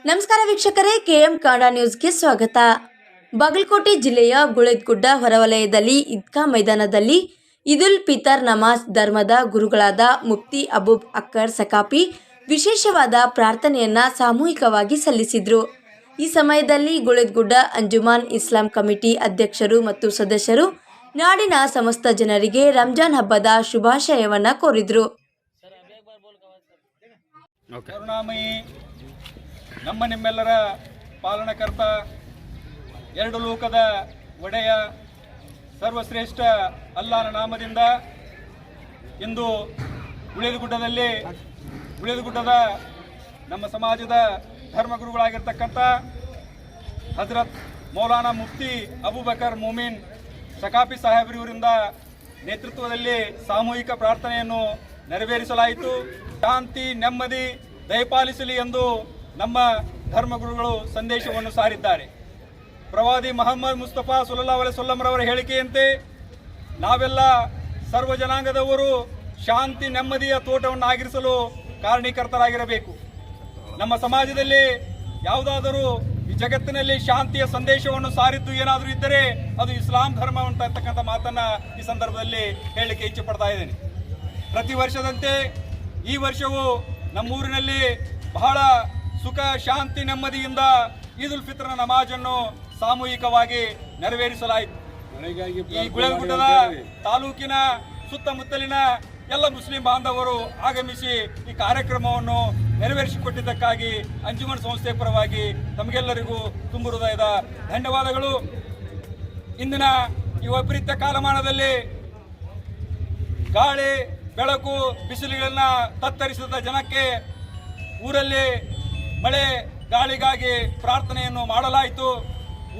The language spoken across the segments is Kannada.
ನಮಸ್ಕಾರ ವೀಕ್ಷಕರೇ, ಕೆಎಂ ಕನ್ನಡ ನ್ಯೂಸ್ಗೆ ಸ್ವಾಗತ. ಬಾಗಲಕೋಟೆ ಜಿಲ್ಲೆಯ ಗುಳೇದಗುಡ್ಡ ಹೊರವಲಯದಲ್ಲಿ ಈದ್ಗಾ ಮೈದಾನದಲ್ಲಿ ಈದುಲ್ ಫಿತರ್ ನಮಾಜ್ ಧರ್ಮದ ಗುರುಗಳಾದ ಮುಫ್ತಿ ಅಬೂಬ್ ಅಕ್ಕರ್ ಸಖಾಫಿ ವಿಶೇಷವಾದ ಪ್ರಾರ್ಥನೆಯನ್ನು ಸಾಮೂಹಿಕವಾಗಿ ಸಲ್ಲಿಸಿದರು. ಈ ಸಮಯದಲ್ಲಿ ಗುಳೇದಗುಡ್ಡ ಅಂಜುಮನ್ ಇಸ್ಲಾಂ ಕಮಿಟಿ ಅಧ್ಯಕ್ಷರು ಮತ್ತು ಸದಸ್ಯರು ನಾಡಿನ ಸಮಸ್ತ ಜನರಿಗೆ ರಂಜಾನ್ ಹಬ್ಬದ ಶುಭಾಶಯವನ್ನು ಕೋರಿದರು. ಕರುಣಾಮಯಿ ನಮ್ಮ ನಿಮ್ಮೆಲ್ಲರ ಪಾಲನಕರ್ತ, ಎರಡು ಲೋಕದ ಒಡೆಯ, ಸರ್ವಶ್ರೇಷ್ಠ ಅಲ್ಲಾಹನ ನಾಮದಿಂದ ಇಂದು ಗುಳೇದಗುಡ್ಡದ ನಮ್ಮ ಸಮಾಜದ ಧರ್ಮಗುರುಗಳಾಗಿರ್ತಕ್ಕಂಥ ಹಜರತ್ ಮೌಲಾನಾ ಮುಫ್ತಿ ಅಬೂಬಕರ್ ಮೊಮಿನ್ ಸಖಾಫಿ ಸಾಹೇಬರಿವರಿಂದ ನೇತೃತ್ವದಲ್ಲಿ ಸಾಮೂಹಿಕ ಪ್ರಾರ್ಥನೆಯನ್ನು ನೆರವೇರಿಸಲಾಯಿತು. ಶಾಂತಿ ನೆಮ್ಮದಿ ದಯಪಾಲಿಸಲಿ ಎಂದು ನಮ್ಮ ಧರ್ಮಗುರುಗಳು ಸಂದೇಶವನ್ನು ಸಾರಿದ್ದಾರೆ. ಪ್ರವಾದಿ ಮೊಹಮ್ಮದ್ ಮುಸ್ತಫಾ ಸಲ್ಲಲ್ಲಾಹು ಅಲೈಹಿ ವಸಲ್ಲಂ ರವರ ಹೇಳಿಕೆಯಂತೆ ನಾವೆಲ್ಲ ಸರ್ವ ಜನಾಂಗದವರು ಶಾಂತಿ ನೆಮ್ಮದಿಯ ತೋಟವನ್ನು ಆಗಿರಿಸಲು ಕಾರಣೀಕರ್ತರಾಗಿರಬೇಕು. ನಮ್ಮ ಸಮಾಜದಲ್ಲಿ ಯಾವುದಾದರೂ ಈ ಜಗತ್ತಿನಲ್ಲಿ ಶಾಂತಿಯ ಸಂದೇಶವನ್ನು ಸಾರಿದ್ದು ಏನಾದರೂ ಇದ್ದರೆ ಅದು ಇಸ್ಲಾಂ ಧರ್ಮ ಅಂತಕ್ಕಂಥ ಮಾತನ್ನು ಈ ಸಂದರ್ಭದಲ್ಲಿ ಹೇಳಲಿಕ್ಕೆ ಇಚ್ಛೆ ಪಡ್ತಾ ಇದ್ದೇನೆ. ಪ್ರತಿ ವರ್ಷದಂತೆ ಈ ವರ್ಷವೂ ನಮ್ಮೂರಿನಲ್ಲಿ ಬಹಳ ಸುಖ ಶಾಂತಿ ನೆಮ್ಮದಿಯಿಂದ ಈದುಲ್ ಫಿತ್ರ್ ನಮಾಜನ್ನು ಸಾಮೂಹಿಕವಾಗಿ ನೆರವೇರಿಸಲಾಯಿತು. ಈ ಗುಳೇದಗುಡ್ಡದ ತಾಲೂಕಿನ ಸುತ್ತಮುತ್ತಲಿನ ಎಲ್ಲ ಮುಸ್ಲಿಂ ಬಾಂಧವರು ಆಗಮಿಸಿ ಈ ಕಾರ್ಯಕ್ರಮವನ್ನು ನೆರವೇರಿಸಿಕೊಟ್ಟಿದ್ದಕ್ಕಾಗಿ ಅಂಜುಮನ್ ಸಂಸ್ಥೆ ಪರವಾಗಿ ತಮಗೆಲ್ಲರಿಗೂ ತುಂಬ ಹೃದಯದ ಧನ್ಯವಾದಗಳು. ಇಂದಿನ ಈ ವೈಪರೀತ್ಯ ಕಾಲಮಾನದಲ್ಲಿ ಗಾಳಿ ಬೆಳಕು ಬಿಸಿಲುಗಳನ್ನ ತತ್ತರಿಸಿದ ಜನಕ್ಕೆ ಊರಲ್ಲಿ ಮಳೆ ಗಾಳಿಗಾಗಿ ಪ್ರಾರ್ಥನೆಯನ್ನು ಮಾಡಲಾಯಿತು.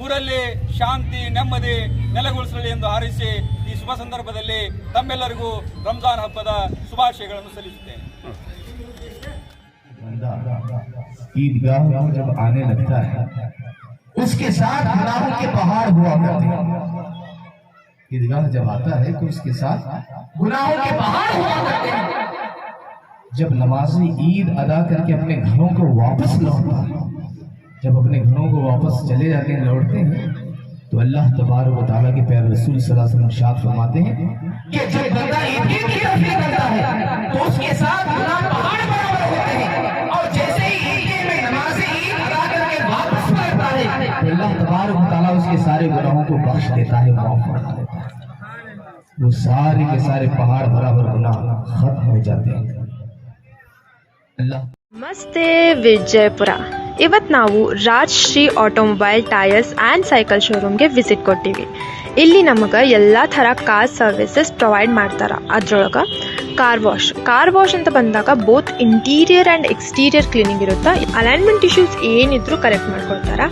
ಊರಲ್ಲಿ ಶಾಂತಿ ನೆಮ್ಮದಿ ನೆಲೆಗೊಳಿಸಲಿ ಎಂದು ಹಾರೈಸಿ ಈ ಶುಭ ಸಂದರ್ಭದಲ್ಲಿ ತಮ್ಮೆಲ್ಲರಿಗೂ ರಂಜಾನ್ ಹಬ್ಬದ ಶುಭಾಶಯಗಳನ್ನು ಸಲ್ಲಿಸುತ್ತೇನೆ. ईदगाह जब आने लगता है उसके साथ गुनाहों के पहाड़ हुआ करते हैं. ईदगाह जब आता है तो उसके साथ गुनाहों के पहाड़ हुआ करते हैं. जब नमाज़ी ईद अदा करके अपने घरों को वापस लौटता है, जब अपने घरों को वापस चले जाते हैं, लौटते हैं, तो अल्लाह तबारक व तआला के प्यारे रसूल सल्लल्लाहु अलैहि वसल्लम इरशाद फरमाते हैं कि जब बंदा ईद की तकरीर करता है तो उसके साथ गुनाह पहाड़ बराबर होते हैं, और जैसे ही ईद में नमाज़ी ईद अदा करके वापस लौटता है तो अल्लाह तबारक व तआला उसके सारे गुनाहों को बख्श देता है, माफ कर देता है. वो सारे के सारे पहाड़ बराबर गुनाह खत्म हो जाते हैं. ನಮಸ್ತೆ ವಿಜಯಪುರ. ಇವತ್ತು ನಾವು Rajashree automobile tyres and cycle ಶೋರೂಮ್ಗೆ ವಿಸಿಟ್ ಕೊಟ್ಟಿವಿ. ಇಲ್ಲಿ ನಮಗೆ ಎಲ್ಲ ಥರ ಕಾರ್ ಸರ್ವಿಸಸ್ ಪ್ರೊವೈಡ್ ಮಾಡ್ತಾರೆ. ಅದ್ರೊಳಗೆ ಕಾರ್ ವಾಶ್ ಅಂತ ಬಂದಾಗ both interior and exterior cleaning ಇರುತ್ತೆ. ಅಲೈನ್ಮೆಂಟ್ ಇಶ್ಯೂಸ್ ಏನಿದ್ರು ಕರೆಕ್ಟ್ ಮಾಡ್ಕೊಡ್ತಾರೆ.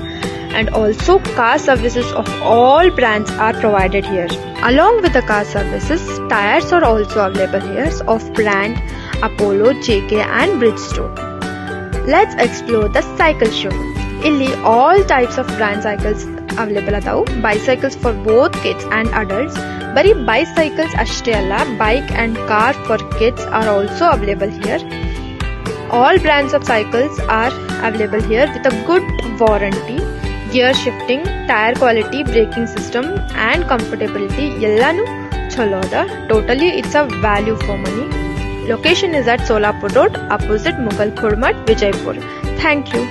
And also car services of all brands are provided here. Along with the car services, tires are also available here of brand Apollo, JK and Bridgestone. Let's explore the cycle showroom. Illi all types of brand cycles available adavu. Bicycles for both kids and adults. Bari bicycles ashte alla, bike and car for kids are also available here. All brands of cycles are available here with a good warranty. Gear shifting, tire quality, braking system and comfortability ellanu chalo ada. Totally it's a value for money. Location is at Solapur Road opposite Mughal Khurmat, Vijaypur. Thank you.